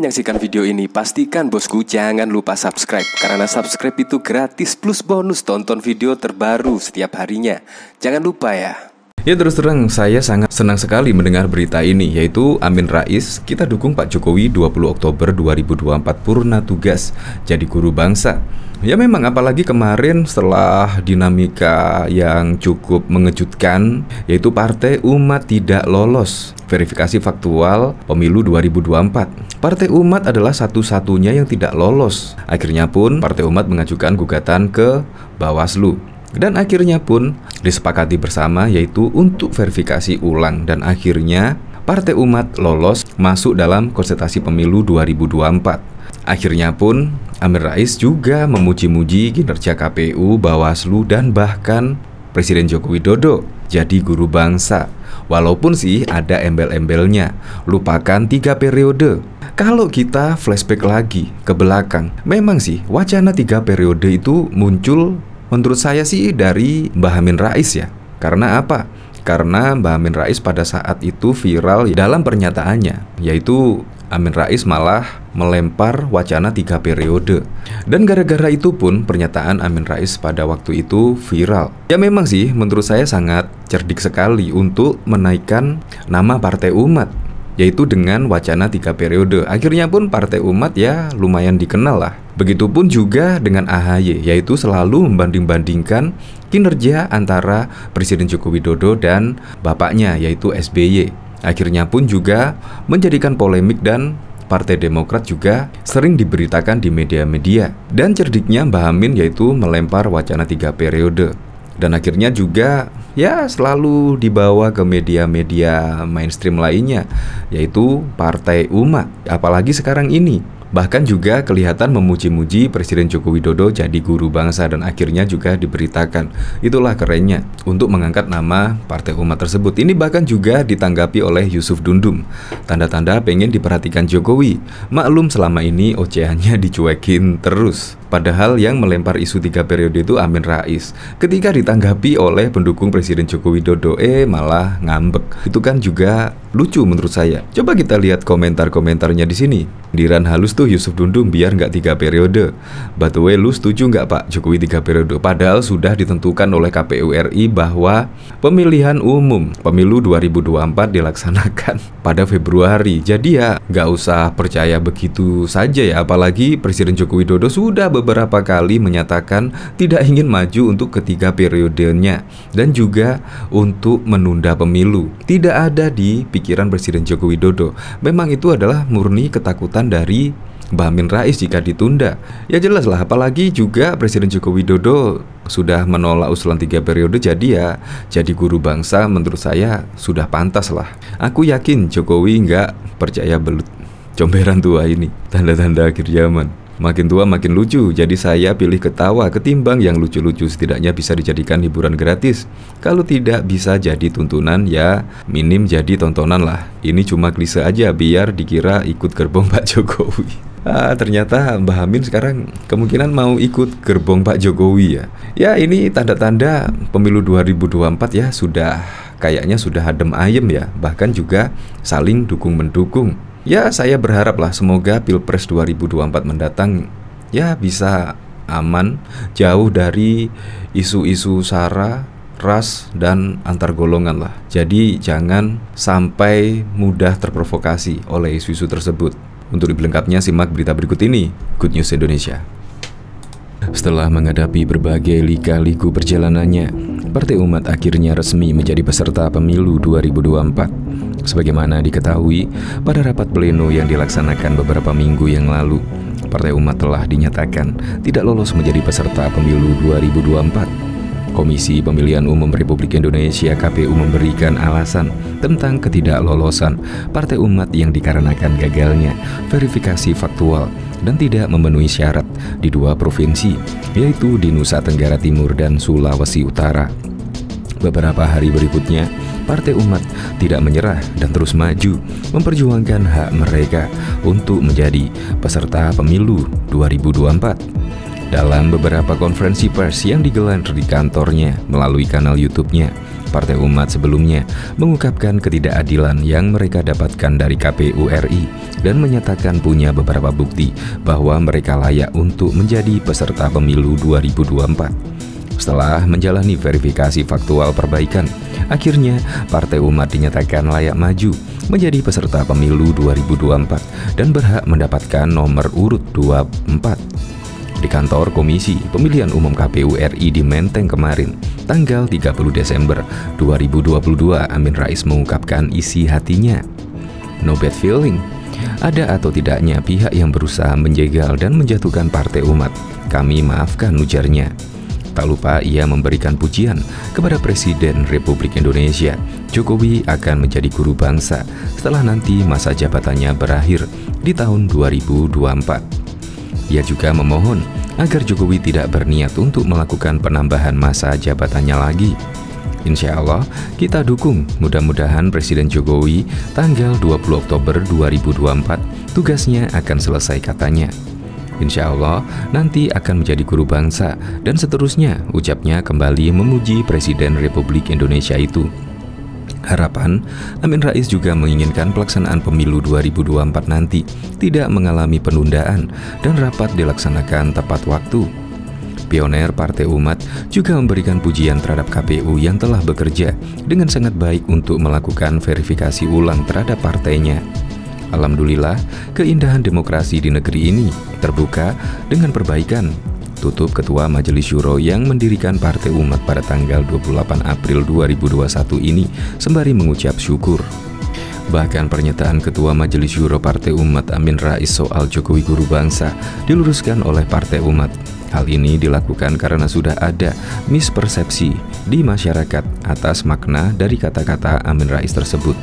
menyaksikan video ini, pastikan bosku jangan lupa subscribe. Karena subscribe itu gratis plus bonus tonton video terbaru setiap harinya. Jangan lupa ya. Ya terus terang saya sangat senang sekali mendengar berita ini, yaitu Amin Rais kita dukung Pak Jokowi 20 Oktober 2024 purna tugas jadi guru bangsa. Ya memang apalagi kemarin setelah dinamika yang cukup mengejutkan, yaitu Partai Umat tidak lolos verifikasi faktual pemilu 2024. Partai Umat adalah satu-satunya yang tidak lolos. Akhirnya pun Partai Umat mengajukan gugatan ke Bawaslu. Dan akhirnya pun disepakati bersama, yaitu untuk verifikasi ulang. Dan akhirnya Partai Umat lolos masuk dalam konsultasi pemilu 2024. Akhirnya pun Amin Rais juga memuji-muji kinerja KPU, Bawaslu, dan bahkan Presiden Joko Widodo jadi guru bangsa. Walaupun sih ada embel-embelnya, lupakan 3 periode. Kalau kita flashback lagi ke belakang, memang sih wacana 3 periode itu muncul menurut saya sih dari Mbah Amin Rais ya. Karena apa? Karena Mbah Amin Rais pada saat itu viral dalam pernyataannya, yaitu Amin Rais malah melempar wacana 3 periode. Dan gara-gara itu pun pernyataan Amin Rais pada waktu itu viral. Ya memang sih menurut saya sangat cerdik sekali untuk menaikkan nama Partai Umat, yaitu dengan wacana 3 periode. Akhirnya pun Partai Umat ya lumayan dikenal lah. Begitupun juga dengan AHY, yaitu selalu membanding-bandingkan kinerja antara Presiden Joko Widodo dan bapaknya, yaitu SBY. Akhirnya pun juga menjadikan polemik dan Partai Demokrat juga sering diberitakan di media-media. Dan cerdiknya Mbah Amin yaitu melempar wacana 3 periode. Dan akhirnya juga ya selalu dibawa ke media-media mainstream lainnya, yaitu Partai Umat. Apalagi sekarang ini bahkan juga kelihatan memuji-muji Presiden Joko Widodo jadi guru bangsa, dan akhirnya juga diberitakan. Itulah kerennya untuk mengangkat nama Partai Umat tersebut. Ini bahkan juga ditanggapi oleh Yusuf Dundum. Tanda-tanda pengen diperhatikan Jokowi. Maklum selama ini ocehannya dicuekin terus. Padahal yang melempar isu 3 periode itu Amin Rais. Ketika ditanggapi oleh pendukung Presiden Joko Widodo, malah ngambek. Itu kan juga lucu menurut saya. Coba kita lihat komentar-komentarnya di sini. Diran halus tuh Yusuf Dundum biar nggak 3 periode. By the way, lu setuju nggak Pak Jokowi 3 periode? Padahal sudah ditentukan oleh KPU RI bahwa pemilihan umum pemilu 2024 dilaksanakan pada Februari. Jadi ya nggak usah percaya begitu saja ya. Apalagi Presiden Joko Widodo sudah beberapa kali menyatakan tidak ingin maju untuk ketiga periodenya dan juga untuk menunda pemilu. Tidak ada di pikiran Presiden Joko Widodo. Memang itu adalah murni ketakutan dari Mbah Amin Rais jika ditunda. Ya jelas lah, apalagi juga Presiden Joko Widodo sudah menolak usulan 3 periode, jadi ya jadi guru bangsa menurut saya sudah pantas lah. Aku yakin Jokowi nggak percaya belut comberan tua ini, tanda-tanda akhir zaman. Makin tua makin lucu, jadi saya pilih ketawa ketimbang yang lucu-lucu. Setidaknya bisa dijadikan hiburan gratis. Kalau tidak bisa jadi tuntunan, ya minim jadi tontonan lah. Ini cuma klise aja biar dikira ikut gerbong Pak Jokowi. Ternyata Mbah Amin sekarang kemungkinan mau ikut gerbong Pak Jokowi ya. Ya ini tanda-tanda pemilu 2024 ya sudah kayaknya sudah adem ayem ya. Bahkan juga saling dukung-mendukung. Ya saya berharap lah semoga Pilpres 2024 mendatang ya bisa aman, jauh dari isu-isu sara, ras, dan antar golongan lah. Jadi jangan sampai mudah terprovokasi oleh isu-isu tersebut. Untuk lebih lengkapnya simak berita berikut ini. Good News Indonesia. Setelah menghadapi berbagai lika-liku perjalanannya, Partai Umat akhirnya resmi menjadi peserta pemilu 2024. Sebagaimana diketahui pada rapat pleno yang dilaksanakan beberapa minggu yang lalu, Partai Umat telah dinyatakan tidak lolos menjadi peserta pemilu 2024. Komisi Pemilihan Umum Republik Indonesia (KPU) memberikan alasan tentang ketidaklolosan Partai Umat yang dikarenakan gagalnya verifikasi faktual dan tidak memenuhi syarat di 2 provinsi, yaitu di Nusa Tenggara Timur dan Sulawesi Utara. Beberapa hari berikutnya, Partai Umat tidak menyerah dan terus maju memperjuangkan hak mereka untuk menjadi peserta pemilu 2024. Dalam beberapa konferensi pers yang digelar di kantornya melalui kanal YouTube-nya, Partai Umat sebelumnya mengungkapkan ketidakadilan yang mereka dapatkan dari KPU RI dan menyatakan punya beberapa bukti bahwa mereka layak untuk menjadi peserta pemilu 2024. Setelah menjalani verifikasi faktual perbaikan, akhirnya Partai Umat dinyatakan layak maju menjadi peserta pemilu 2024 dan berhak mendapatkan nomor urut 24. Di kantor Komisi Pemilihan Umum KPU RI di Menteng kemarin, tanggal 30 Desember 2022, Amin Rais mengungkapkan isi hatinya. No bad feeling. Ada atau tidaknya pihak yang berusaha menjegal dan menjatuhkan Partai Umat, kami maafkan, ujarnya. Tak lupa ia memberikan pujian kepada Presiden Republik Indonesia. Jokowi akan menjadi guru bangsa setelah nanti masa jabatannya berakhir di tahun 2024. Ia juga memohon agar Jokowi tidak berniat untuk melakukan penambahan masa jabatannya lagi. Insya Allah kita dukung, mudah-mudahan Presiden Jokowi tanggal 20 Oktober 2024 tugasnya akan selesai, katanya. Insya Allah nanti akan menjadi guru bangsa dan seterusnya, ucapnya kembali memuji Presiden Republik Indonesia itu. Harapan, Amin Rais juga menginginkan pelaksanaan pemilu 2024 nanti tidak mengalami penundaan dan rapat dilaksanakan tepat waktu. Pioner Partai Umat juga memberikan pujian terhadap KPU yang telah bekerja dengan sangat baik untuk melakukan verifikasi ulang terhadap partainya. Alhamdulillah, keindahan demokrasi di negeri ini terbuka dengan perbaikan, tutup Ketua Majelis Syuro yang mendirikan Partai Umat pada tanggal 28 April 2021 ini sembari mengucap syukur. Bahkan pernyataan Ketua Majelis Syuro Partai Umat Amin Rais soal Jokowi guru bangsa diluruskan oleh Partai Umat. Hal ini dilakukan karena sudah ada mispersepsi di masyarakat atas makna dari kata-kata Amin Rais tersebut.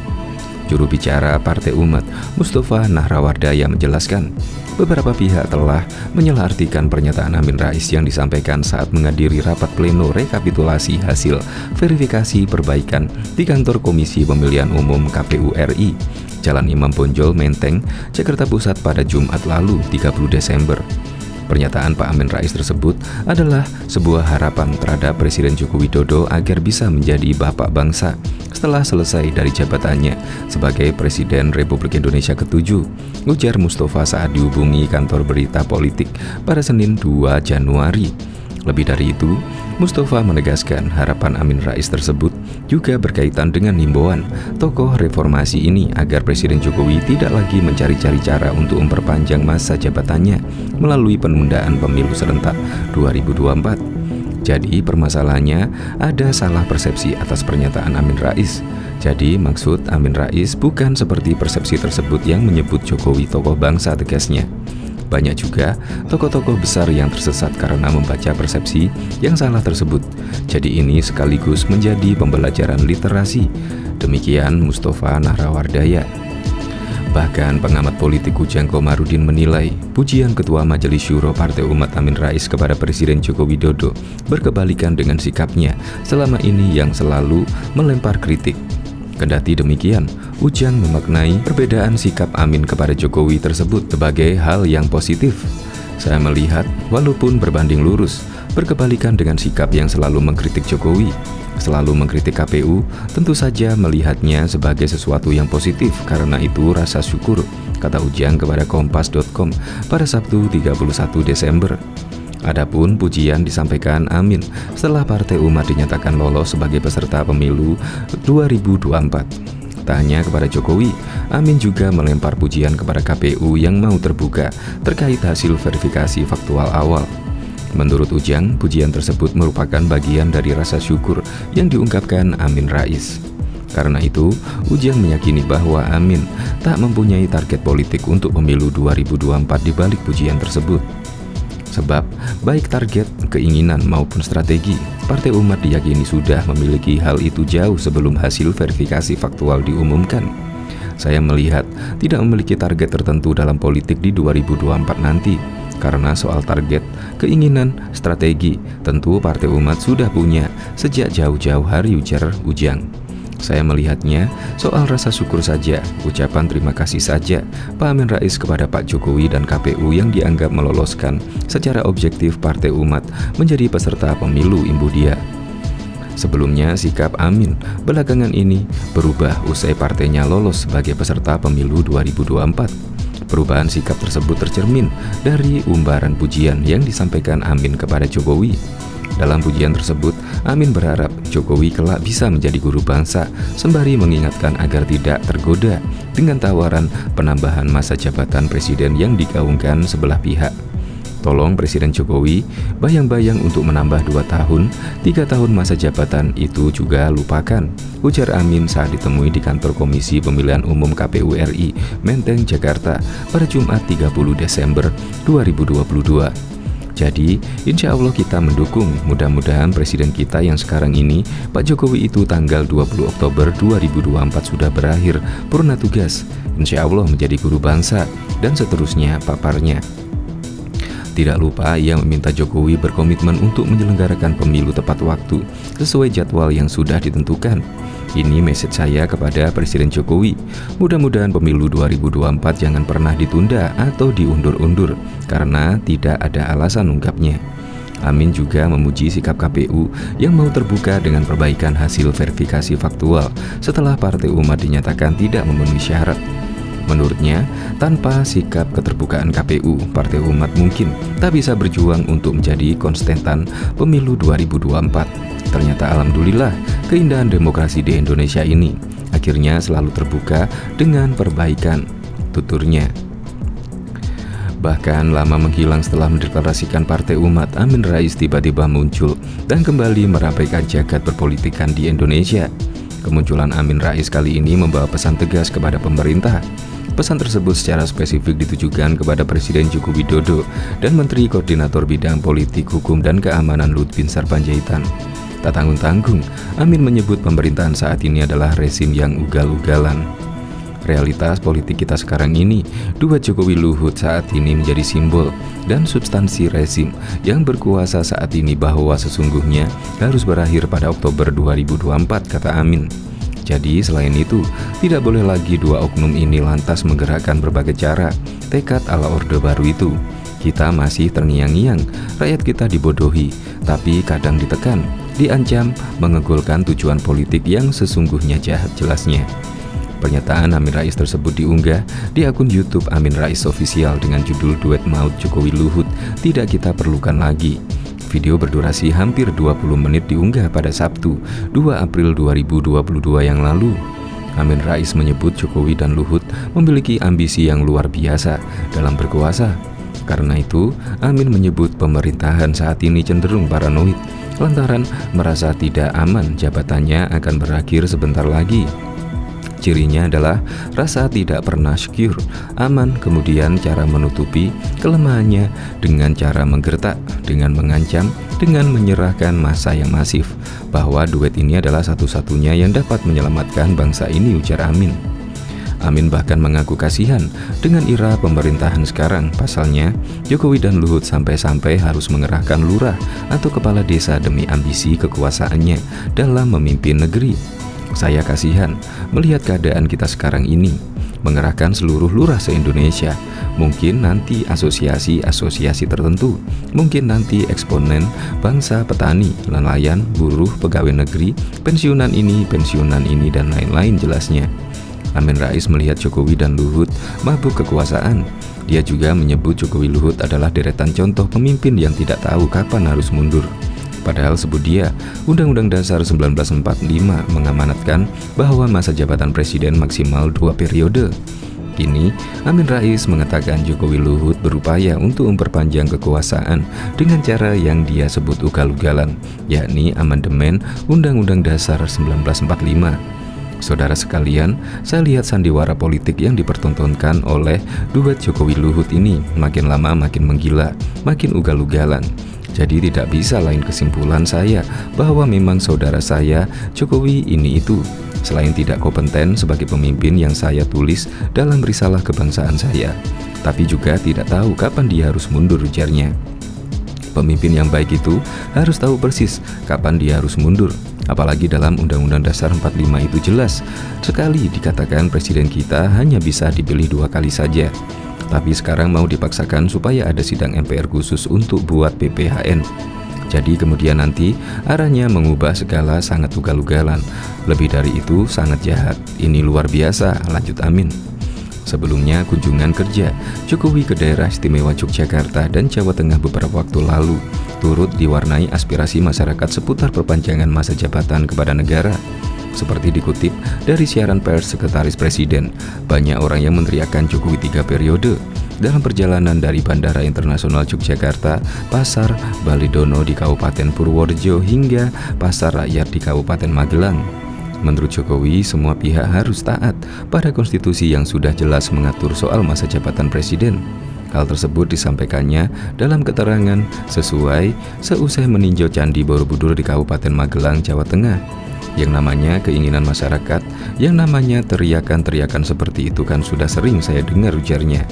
Juru bicara Partai Umat, Mustafa Nahrawardaya, menjelaskan beberapa pihak telah menyalahartikan pernyataan Amin Rais yang disampaikan saat menghadiri rapat pleno rekapitulasi hasil verifikasi perbaikan di kantor Komisi Pemilihan Umum KPU RI, Jalan Imam Bonjol, Menteng, Jakarta Pusat pada Jumat lalu 30 Desember. Pernyataan Pak Amin Rais tersebut adalah sebuah harapan terhadap Presiden Joko Widodo agar bisa menjadi bapak bangsa setelah selesai dari jabatannya sebagai Presiden Republik Indonesia ke-7, ujar Mustafa saat dihubungi kantor berita politik pada Senin 2 Januari. Lebih dari itu, Mustafa menegaskan harapan Amin Rais tersebut juga berkaitan dengan himbauan tokoh reformasi ini agar Presiden Jokowi tidak lagi mencari-cari cara untuk memperpanjang masa jabatannya melalui penundaan pemilu serentak 2024. Jadi permasalahannya ada salah persepsi atas pernyataan Amin Rais. Jadi maksud Amin Rais bukan seperti persepsi tersebut yang menyebut Jokowi tokoh bangsa, tegasnya. Banyak juga tokoh-tokoh besar yang tersesat karena membaca persepsi yang salah tersebut. Jadi ini sekaligus menjadi pembelajaran literasi. Demikian Mustafa Nahrawardaya. Bahkan pengamat politik Ujang Komarudin menilai pujian Ketua Majelis Syuro Partai Umat Amin Rais kepada Presiden Joko Widodo berkebalikan dengan sikapnya selama ini yang selalu melempar kritik. Kendati demikian, Ujang memaknai perbedaan sikap Amin kepada Jokowi tersebut sebagai hal yang positif. Saya melihat walaupun berbanding lurus, berkebalikan dengan sikap yang selalu mengkritik Jokowi, selalu mengkritik KPU, tentu saja melihatnya sebagai sesuatu yang positif, karena itu rasa syukur, kata Ujang kepada Kompas.com pada Sabtu 31 Desember. Adapun pujian disampaikan Amin setelah Partai Umat dinyatakan lolos sebagai peserta pemilu 2024. Tak hanya kepada Jokowi, Amin juga melempar pujian kepada KPU yang mau terbuka terkait hasil verifikasi faktual awal. Menurut Ujang, pujian tersebut merupakan bagian dari rasa syukur yang diungkapkan Amin Rais. Karena itu, Ujang meyakini bahwa Amin tak mempunyai target politik untuk pemilu 2024 di balik pujian tersebut. Sebab, baik target, keinginan maupun strategi, Partai Umat diyakini sudah memiliki hal itu jauh sebelum hasil verifikasi faktual diumumkan. Saya melihat tidak memiliki target tertentu dalam politik di 2024 nanti. Karena soal target, keinginan, strategi, tentu Partai Umat sudah punya sejak jauh-jauh hari, ujar Ujang. Saya melihatnya soal rasa syukur saja, ucapan terima kasih saja Pak Amin Rais kepada Pak Jokowi dan KPU yang dianggap meloloskan secara objektif Partai Umat menjadi peserta pemilu, imbu dia. Sebelumnya sikap Amin belakangan ini berubah usai partainya lolos sebagai peserta pemilu 2024. Perubahan sikap tersebut tercermin dari umbaran pujian yang disampaikan Amin kepada Jokowi. Dalam pujian tersebut, Amin berharap Jokowi kelak bisa menjadi guru bangsa, sembari mengingatkan agar tidak tergoda dengan tawaran penambahan masa jabatan presiden yang digaungkan sebelah pihak. Tolong Presiden Jokowi bayang-bayang untuk menambah 2 tahun, 3 tahun masa jabatan itu juga lupakan, ujar Amin saat ditemui di kantor Komisi Pemilihan Umum KPU RI Menteng, Jakarta pada Jumat 30 Desember 2022. Jadi, insya Allah kita mendukung, mudah-mudahan Presiden kita yang sekarang ini, Pak Jokowi itu tanggal 20 Oktober 2024 sudah berakhir purna tugas, insya Allah menjadi guru bangsa, dan seterusnya paparnya. Tidak lupa ia meminta Jokowi berkomitmen untuk menyelenggarakan pemilu tepat waktu sesuai jadwal yang sudah ditentukan. Ini message saya kepada Presiden Jokowi. Mudah-mudahan pemilu 2024 jangan pernah ditunda atau diundur-undur karena tidak ada alasan, ungkapnya. Amin juga memuji sikap KPU yang mau terbuka dengan perbaikan hasil verifikasi faktual setelah Partai Umat dinyatakan tidak memenuhi syarat. Menurutnya, tanpa sikap keterbukaan KPU, Partai Umat mungkin tak bisa berjuang untuk menjadi konstantan pemilu 2024. Ternyata alhamdulillah, keindahan demokrasi di Indonesia ini akhirnya selalu terbuka dengan perbaikan, tuturnya. Bahkan lama menghilang setelah mendeklarasikan Partai Umat, Amin Rais tiba-tiba muncul dan kembali meramaikan jagat perpolitikan di Indonesia. Kemunculan Amin Rais kali ini membawa pesan tegas kepada pemerintah. Pesan tersebut secara spesifik ditujukan kepada Presiden Joko Widodo dan Menteri Koordinator Bidang Politik, Hukum, dan Keamanan Luhut Binsar Panjaitan. Tak tanggung-tanggung, Amin menyebut pemerintahan saat ini adalah rezim yang ugal-ugalan. Realitas politik kita sekarang ini, duet Jokowi Luhut saat ini menjadi simbol dan substansi rezim yang berkuasa saat ini, bahwa sesungguhnya harus berakhir pada Oktober 2024, kata Amin. Jadi selain itu, tidak boleh lagi dua oknum ini lantas menggerakkan berbagai cara, tekad ala Orde Baru itu. Kita masih terngiang-ngiang, rakyat kita dibodohi, tapi kadang ditekan, diancam, mengegulkan tujuan politik yang sesungguhnya jahat, jelasnya. Pernyataan Amin Rais tersebut diunggah di akun YouTube Amin Rais Official dengan judul Duet Maut Jokowi Luhut Tidak Kita Perlukan Lagi. Video berdurasi hampir 20 menit diunggah pada Sabtu, 2 April 2022 yang lalu. Amin Rais menyebut Jokowi dan Luhut memiliki ambisi yang luar biasa dalam berkuasa. Karena itu, Amin menyebut pemerintahan saat ini cenderung paranoid lantaran merasa tidak aman jabatannya akan berakhir sebentar lagi. Cirinya adalah rasa tidak pernah secure, aman, kemudian cara menutupi kelemahannya dengan cara menggertak, dengan mengancam, dengan menyerahkan massa yang masif, bahwa duet ini adalah satu-satunya yang dapat menyelamatkan bangsa ini, ujar Amin. Amin bahkan mengaku kasihan dengan era pemerintahan sekarang. Pasalnya, Jokowi dan Luhut sampai-sampai harus mengerahkan lurah atau kepala desa demi ambisi kekuasaannya dalam memimpin negeri. Saya kasihan melihat keadaan kita sekarang ini, mengerahkan seluruh lurah se-Indonesia, mungkin nanti asosiasi-asosiasi tertentu, mungkin nanti eksponen bangsa, petani, nelayan, buruh, pegawai negeri, pensiunan ini, dan lain-lain, jelasnya. Amin Rais melihat Jokowi dan Luhut mabuk kekuasaan. Dia juga menyebut Jokowi Luhut adalah deretan contoh pemimpin yang tidak tahu kapan harus mundur. Padahal sebut dia, Undang-Undang Dasar 1945 mengamanatkan bahwa masa jabatan presiden maksimal 2 periode. Kini, Amin Rais mengatakan Jokowi Luhut berupaya untuk memperpanjang kekuasaan dengan cara yang dia sebut ugal-ugalan, yakni amandemen Undang-Undang Dasar 1945. Saudara sekalian, saya lihat sandiwara politik yang dipertontonkan oleh duet Jokowi Luhut ini makin lama makin menggila, makin ugal-ugalan. Jadi tidak bisa lain kesimpulan saya bahwa memang saudara saya Jokowi ini itu, selain tidak kompeten sebagai pemimpin yang saya tulis dalam risalah kebangsaan saya, tapi juga tidak tahu kapan dia harus mundur, ujarnya. Pemimpin yang baik itu harus tahu persis kapan dia harus mundur. Apalagi dalam Undang-Undang Dasar 45 itu jelas sekali dikatakan presiden kita hanya bisa dipilih 2 kali saja. Tapi sekarang mau dipaksakan supaya ada sidang MPR khusus untuk buat PPHN. Jadi kemudian nanti arahnya mengubah segala sangat ugal-ugalan. Lebih dari itu sangat jahat. Ini luar biasa, lanjut Amin. Sebelumnya kunjungan kerja Jokowi ke daerah istimewa Yogyakarta dan Jawa Tengah beberapa waktu lalu turut diwarnai aspirasi masyarakat seputar perpanjangan masa jabatan kepada negara. Seperti dikutip dari siaran pers Sekretaris Presiden, banyak orang yang meneriakkan Jokowi 3 periode dalam perjalanan dari Bandara Internasional Yogyakarta, Pasar Balidono di Kabupaten Purworejo hingga Pasar Rakyat di Kabupaten Magelang. Menurut Jokowi, semua pihak harus taat pada konstitusi yang sudah jelas mengatur soal masa jabatan presiden. Hal tersebut disampaikannya dalam keterangan seusai meninjau Candi Borobudur di Kabupaten Magelang, Jawa Tengah. Yang namanya keinginan masyarakat, yang namanya teriakan-teriakan seperti itu kan sudah sering saya dengar, ujarnya.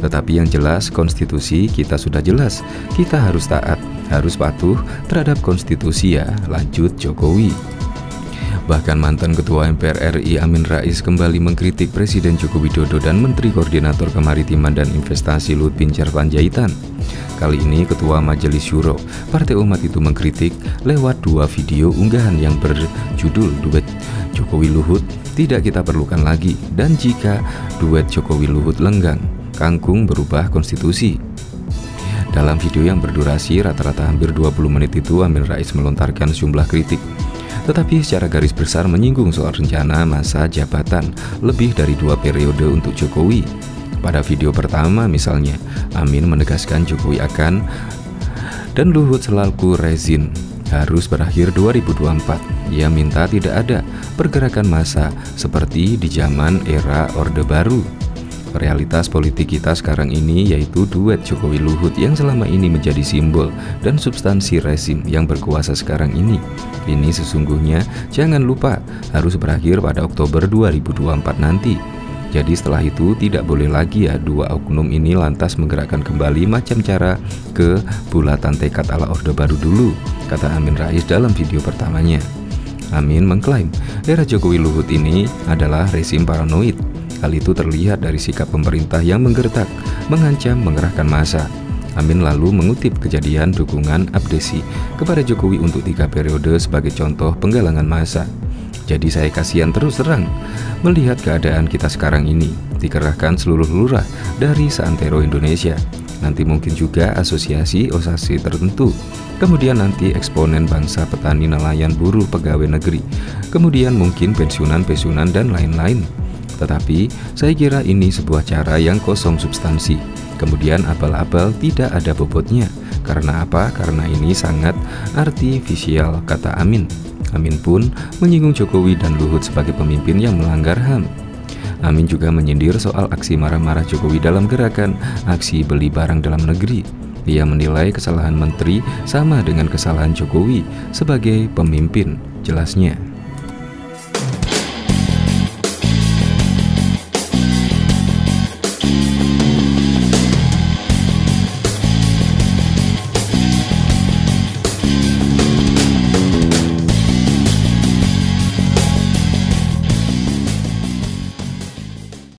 Tetapi yang jelas konstitusi kita sudah jelas, kita harus taat, harus patuh terhadap konstitusi ya, lanjut Jokowi. Bahkan mantan Ketua MPR RI Amin Rais kembali mengkritik Presiden Joko Widodo dan Menteri Koordinator Kemaritiman dan Investasi Luhut Binsar Panjaitan. Kali ini Ketua Majelis Syuro Partai Umat itu mengkritik lewat 2 video unggahan yang berjudul duet Jokowi Luhut tidak kita perlukan lagi, dan jika duet Jokowi Luhut lenggang, kangkung berubah konstitusi. Dalam video yang berdurasi rata-rata hampir 20 menit itu, Amin Rais melontarkan sejumlah kritik, tetapi secara garis besar menyinggung soal rencana masa jabatan lebih dari 2 periode untuk Jokowi. Pada video pertama misalnya, Amin menegaskan Jokowi akan dan Luhut selaku rezim harus berakhir 2024. Ia minta tidak ada pergerakan massa seperti di zaman era Orde Baru. Realitas politik kita sekarang ini yaitu duet Jokowi Luhut yang selama ini menjadi simbol dan substansi rezim yang berkuasa sekarang ini. Ini sesungguhnya jangan lupa harus berakhir pada Oktober 2024 nanti. Jadi setelah itu tidak boleh lagi ya 2 oknum ini lantas menggerakkan kembali macam cara ke bulatan tekad ala Orde Baru dulu, kata Amin Rais dalam video pertamanya. Amin mengklaim era Jokowi Luhut ini adalah rezim paranoid. Hal itu terlihat dari sikap pemerintah yang menggertak, mengancam, mengerahkan massa. Amin lalu mengutip kejadian dukungan abdesi kepada Jokowi untuk 3 periode sebagai contoh penggalangan massa. Jadi saya kasihan terus terang melihat keadaan kita sekarang ini, dikerahkan seluruh lurah dari seantero Indonesia. Nanti mungkin juga asosiasi tertentu. Kemudian nanti eksponen bangsa, petani, nelayan, buruh, pegawai negeri. Kemudian mungkin pensiunan dan lain-lain. Tetapi saya kira ini sebuah cara yang kosong substansi. Kemudian abal-abal tidak ada bobotnya. Karena apa? Karena ini sangat artifisial, kata Amin. Amin pun menyinggung Jokowi dan Luhut sebagai pemimpin yang melanggar HAM. Amin juga menyindir soal aksi marah-marah Jokowi dalam gerakan aksi beli barang dalam negeri. Ia menilai kesalahan menteri sama dengan kesalahan Jokowi sebagai pemimpin, jelasnya.